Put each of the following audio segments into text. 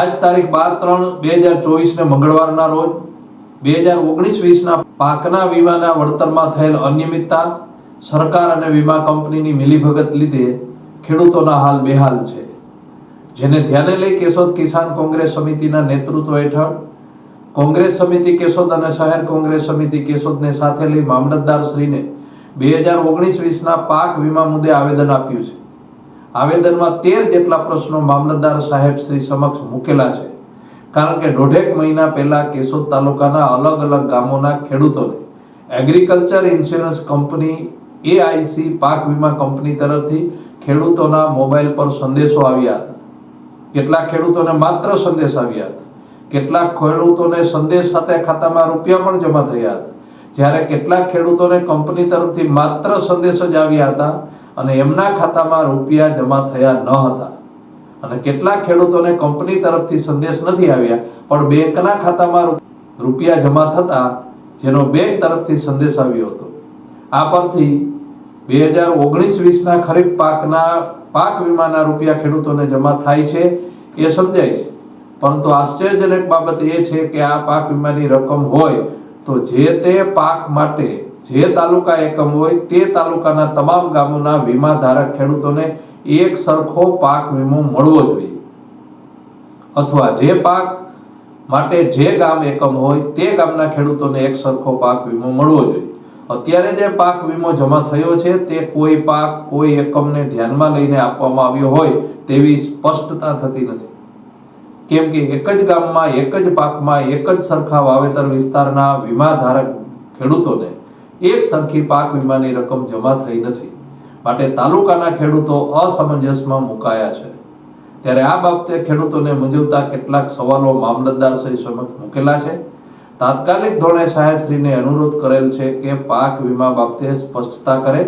આજ તારીખ 12/3/2024 મંગળવારના રોજ 2019-20ના પાકના વીમાના વળતરમાં થયેલ અનિયમિતતા, સરકાર અને વીમા કંપનીની મિલીભગત લીધે ખેડૂતોના હાલ બેહાલ છે, જેને ધ્યાને લઈ કેશોદ કિસાન કોંગ્રેસ સમિતિના નેતૃત્વ હેઠળ કોંગ્રેસ સમિતિ કેશોદ અને શહેર કોંગ્રેસ સમિતિ કેશોદને સાથે લઈ મામલતદાર શ્રીને 2019-20ના પાક વીમા મુદ્દે આવેદન આપ્યું છે. આવેદનમાં 13 જેટલા પ્રશ્નો મામલતદાર સાહેબ શ્રી સમક્ષ મૂકેલા છે, કારણ કે દોઢેક મહિના પહેલા કેશોદ તાલુકાના અલગ અલગ ગામોના ખેડૂતોને એગ્રીકલ્ચર ઇન્સ્યોરન્સ કંપની એઆઈસી પાક વીમા કંપની તરફથી ખેડૂતોના મોબાઈલ પર સંદેશો આવ્યા હતા. કેટલાક ખેડૂતોને માત્ર સંદેશ આવ્યા હતા, કેટલાક ખેડૂતોને સંદેશ સાથે ખાતામાં રૂપિયા પણ જમા થયા હતા, જ્યારે કેટલાક ખેડૂતોને કંપની તરફથી માત્ર સંદેશ જ આવ્યા હતા અને એમના ખાતામાં રૂપિયા જમા થયા ન હતા. અને કેટલાક ખેડૂતોને કંપની તરફથી સંદેશ નથી આવ્યા, પણ બેંકના ખાતામાં રૂપિયા જમા થતા જેનો બેંક તરફથી સંદેશ આવ્યો હતો. આ પરથી 2019-20ના ખરીફ પાક વીમાના રૂપિયા ખેડૂતોને જમા થાય છે એ સમજાય છે, પરંતુ આશ્ચર્યજનક બાબત એ છે કે આ પાક વીમાની રકમ હોય તો જે તે પાક માટે જે તાલુકા એકમ હોય તે તાલુકાના તમામ ગામોના વીમા ધારક ખેડૂતોને એક સરખો પાક વીમો મળવો જોઈએ, અથવા જે પાક માટે જે ગામ એકમ હોય તે ગામના ખેડૂતોને એક સરખો પાક વીમો મળવો જોઈએ. અત્યારે જે પાક વીમો જમા થયો છે તે કોઈ પાક કોઈ એકમને ધ્યાનમાં લઈને આપવામાં આવ્યો હોય તેવી સ્પષ્ટતા થતી નથી, કેમ કે એક જ ગામમાં એક જ પાકમાં એક જ સરખા વાવેતર વિસ્તારના વીમા ધારક ખેડૂતોને એક સરખી પાક વીમાની રકમ જમા થઈ નથી. માટે તાલુકાના ખેડૂતો અસમંજસમાં મુકાયા છે. ત્યારે આ બાબતે ખેડૂતોને મૂંઝવતા કેટલાક સવાલો મામલતદાર શ્રી સમક્ષ મૂકેલા છે. તાત્કાલિક ધોરણે સાહેબશ્રીને અનુરોધ કરેલ છે કે પાક વીમા બાબતે સ્પષ્ટતા કરે,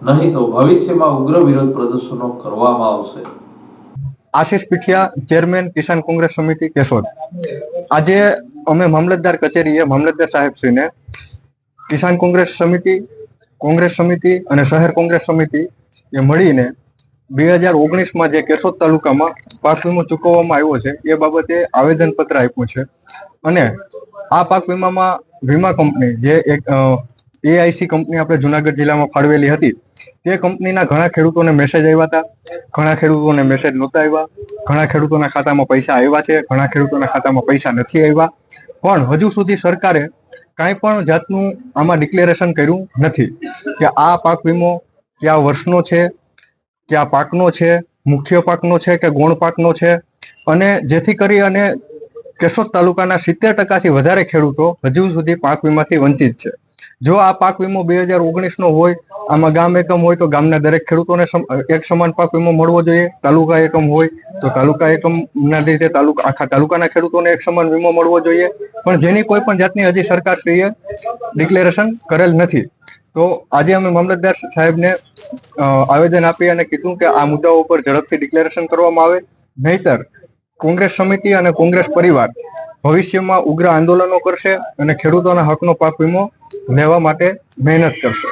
નહીં તો ભવિષ્યમાં ઉગ્ર વિરોધ પ્રદર્શનો કરવામાં આવશે. આશિષ પીઠિયા, ચેરમેન કિસાન કોંગ્રેસ સમિતિ કેશોદ. આજે અમે મામલતદાર કચેરીએ મામલતદાર સાહેબશ્રીને કિસાન કોંગ્રેસ સમિતિ અને શહેર કોંગ્રેસ સમિતિ એ મળીને 2019માં જે કેશોદ તાલુકામાં પાક વીમો ચૂકવવામાં આવ્યો છે એ બાબતે આવેદનપત્ર આપ્યું છે. અને આ પાક વીમામાં વીમા કંપની જે એક એઆઈસી કંપની આપણે જુનાગઢ જિલ્લામાં ફાળવેલી હતી, તે કંપનીના ઘણા ખેડૂતોને મેસેજ આવ્યા હતા, ઘણા ખેડૂતોને મેસેજ નહોતા આવ્યા, ઘણા ખેડૂતોના ખાતામાં પૈસા આવ્યા છે, ઘણા ખેડૂતોના ખાતામાં પૈસા નથી આવ્યા. પણ હજુ સુધી સરકારે કાંઈ પણ જાતનું આમાં ડિક્લેરેશન કર્યું નથી કે આ પાક વીમો કયા વર્ષનો છે, કયા પાકનો છે, મુખ્ય પાકનો છે કે ગૌણ પાકનો છે. અને જેથી કરી અને કેશોદ તાલુકાના 70%થી વધારે ખેડૂતો હજુ સુધી પાક વીમાથી વંચિત છે. જો આ પાક વીમો 2019નો હોય, આમાં ગામ એકમ હોય તો ગામના દરેક ખેડૂતોને એક સમાન પાક વીમો મળવો જોઈએ. તાલુકા એકમ હોય તો તાલુકા એકમના લીધે આખા તાલુકાના ખેડૂતોને એક સમાન વીમો મળવો જોઈએ. પણ જેની કોઈ પણ જાતની હજી સરકારશ્રીએ ડિક્લેરેશન કરેલ નથી. તો આજે અમે મામલતદાર સાહેબને આવેદન આપી અને કીધું કે આ મુદ્દાઓ ઉપર ઝડપથી ડિક્લેરેશન કરવામાં આવે, નહીતર કોંગ્રેસ સમિતિ અને કોંગ્રેસ પરિવાર ભવિષ્યમાં ઉગ્ર આંદોલનો કરશે અને ખેડૂતોના હકનો પાક વીમો લેવા માટે મહેનત કરશે.